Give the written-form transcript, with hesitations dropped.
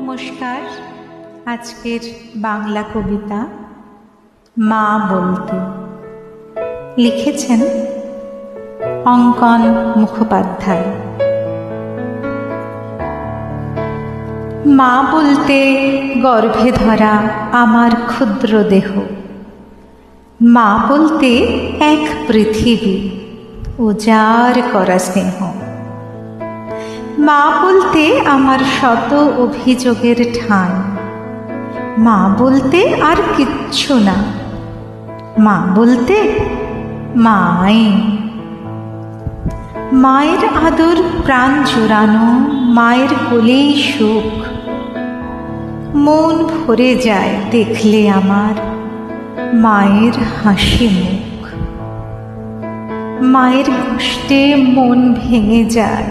নমস্কার। আজকের বাংলা কবিতা মা বলতে লিখেছেন অঙ্কন মুখোপাধ্যায়। মা বলতে গর্ভে ধরা আমার ক্ষুদ্র দেহ, মা বলতে এক পৃথিবী উজাড় করা স্নেহ, মা বলতে আমার শত অভিযোগের ঠান, মা বলতে আর কিচ্ছু না, মা বলতে মাই। মায়ের আদর প্রাণ জুড়ানো, মায়ের কোলেই সুখ, মন ভরে যায় দেখলে আমার মায়ের হাসি মুখ। মায়ের কষ্টে মন ভেঙে যায়,